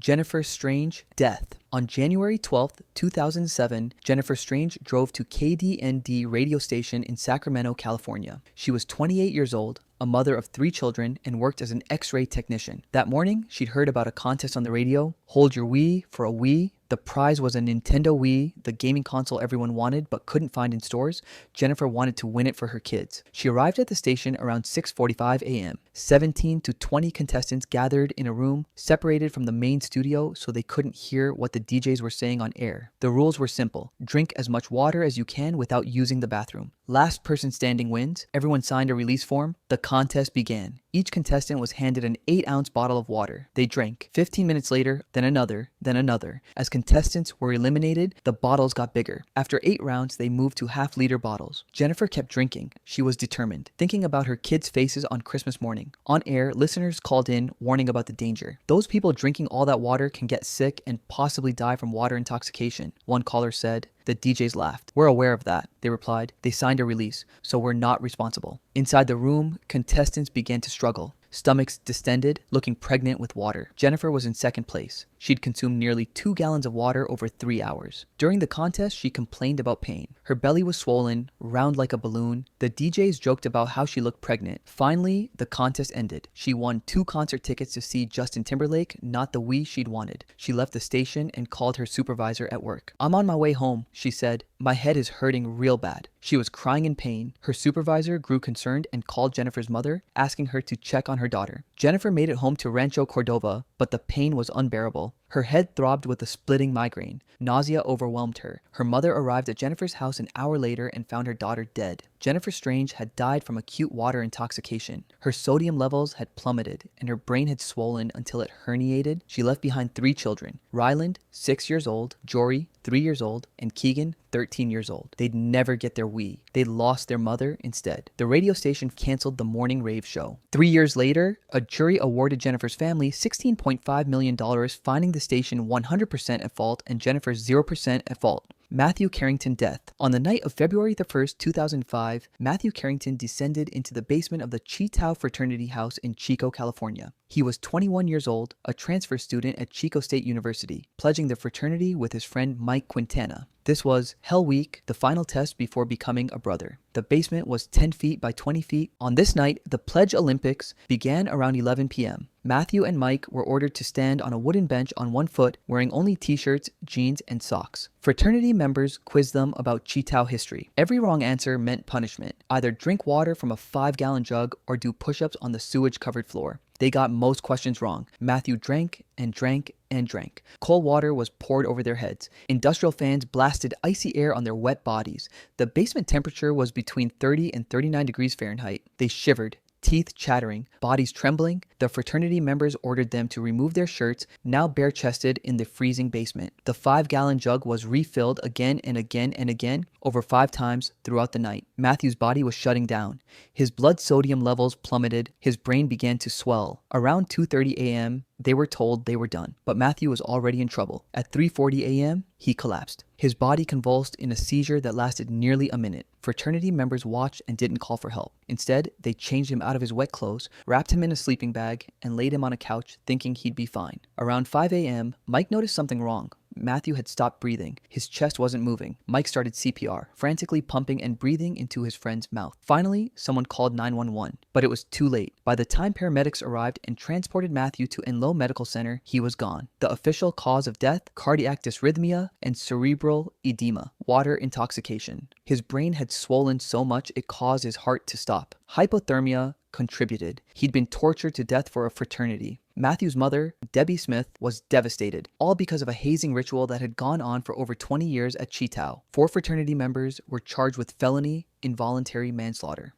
Jennifer Strange, death. On January 12, 2007, Jennifer Strange drove to KDND radio station in Sacramento, California. She was 28 years old, a mother of 3 children, and worked as an X-ray technician. That morning, she'd heard about a contest on the radio, Hold Your Wii for a Wii. The prize was a Nintendo Wii, the gaming console everyone wanted but couldn't find in stores. Jennifer wanted to win it for her kids. She arrived at the station around 6:45 a.m. 17 to 20 contestants gathered in a room separated from the main studio so they couldn't hear what the DJs were saying on air. The rules were simple. Drink as much water as you can without using the bathroom. Last person standing wins. Everyone signed a release form. The contest began. Each contestant was handed an 8-ounce bottle of water. They drank. 15 minutes later, then another, then another. As contestants were eliminated, the bottles got bigger. After 8 rounds, they moved to half-liter bottles. Jennifer kept drinking. She was determined, thinking about her kids' faces on Christmas morning. On air, listeners called in, warning about the danger. Those people drinking all that water can get sick and possibly die from water intoxication, one caller said. The DJs laughed. We're aware of that, they replied. They signed a release, so we're not responsible. Inside the room, contestants began to struggle. Stomachs distended, looking pregnant with water. Jennifer was in second place. She'd consumed nearly 2 gallons of water over 3 hours. During the contest, she complained about pain. Her belly was swollen, round like a balloon. The DJs joked about how she looked pregnant. Finally, the contest ended. She won 2 concert tickets to see Justin Timberlake, not the Wii she'd wanted. She left the station and called her supervisor at work. I'm on my way home, she said. My head is hurting real bad. She was crying in pain. Her supervisor grew concerned and called Jennifer's mother, asking her to check on her daughter. Jennifer made it home to Rancho Cordova, but the pain was unbearable. Her head throbbed with a splitting migraine. Nausea overwhelmed her. Her mother arrived at Jennifer's house an hour later and found her daughter dead. Jennifer Strange had died from acute water intoxication. Her sodium levels had plummeted and her brain had swollen until it herniated. She left behind 3 children. Ryland, 6 years old, Jory, 3 years old, and Keegan, 13 years old. They'd never get their Wii. They lost their mother instead. The radio station canceled the morning rave show. 3 years later, a jury awarded Jennifer's family $16.5 million, finding the station 100% at fault and Jennifer 0% at fault. Matthew Carrington death. On the night of February the 1st, 2005, Matthew Carrington descended into the basement of the Chi Tau fraternity house in Chico, California. He was 21 years old, a transfer student at Chico State University, pledging the fraternity with his friend Mike Quintana. This was Hell Week, the final test before becoming a brother. The basement was 10 feet by 20 feet. On this night, the Pledge Olympics began around 11 p.m. Matthew and Mike were ordered to stand on a wooden bench on one foot, wearing only t-shirts, jeans, and socks. Fraternity members quizzed them about Chi Tau history. Every wrong answer meant punishment. Either drink water from a 5-gallon jug or do push-ups on the sewage-covered floor. They got most questions wrong. Matthew drank and drank and drank. Cold water was poured over their heads. Industrial fans blasted icy air on their wet bodies. The basement temperature was between 30 and 39 degrees Fahrenheit. They shivered, teeth chattering, bodies trembling. The fraternity members ordered them to remove their shirts, now bare-chested in the freezing basement. The 5-gallon jug was refilled again and again and again, over 5 times throughout the night. Matthew's body was shutting down. His blood sodium levels plummeted. His brain began to swell. Around 2:30 a.m., they were told they were done, but Matthew was already in trouble. At 3:40 a.m., he collapsed. His body convulsed in a seizure that lasted nearly a minute. Fraternity members watched and didn't call for help. Instead, they changed him out of his wet clothes, wrapped him in a sleeping bag, and laid him on a couch, thinking he'd be fine. Around 5 a.m., Mike noticed something wrong. Matthew had stopped breathing. His chest wasn't moving. Mike started CPR, frantically pumping and breathing into his friend's mouth. Finally, someone called 911, but it was too late. By the time paramedics arrived and transported Matthew to Enloe Medical Center, he was gone. The official cause of death: cardiac dysrhythmia and cerebral edema, water intoxication. His brain had swollen so much it caused his heart to stop. Hypothermia contributed. He'd been tortured to death for a fraternity. Matthew's mother, Debbie Smith, was devastated, all because of a hazing ritual that had gone on for over 20 years at Chi Tau. 4 fraternity members were charged with felony involuntary manslaughter.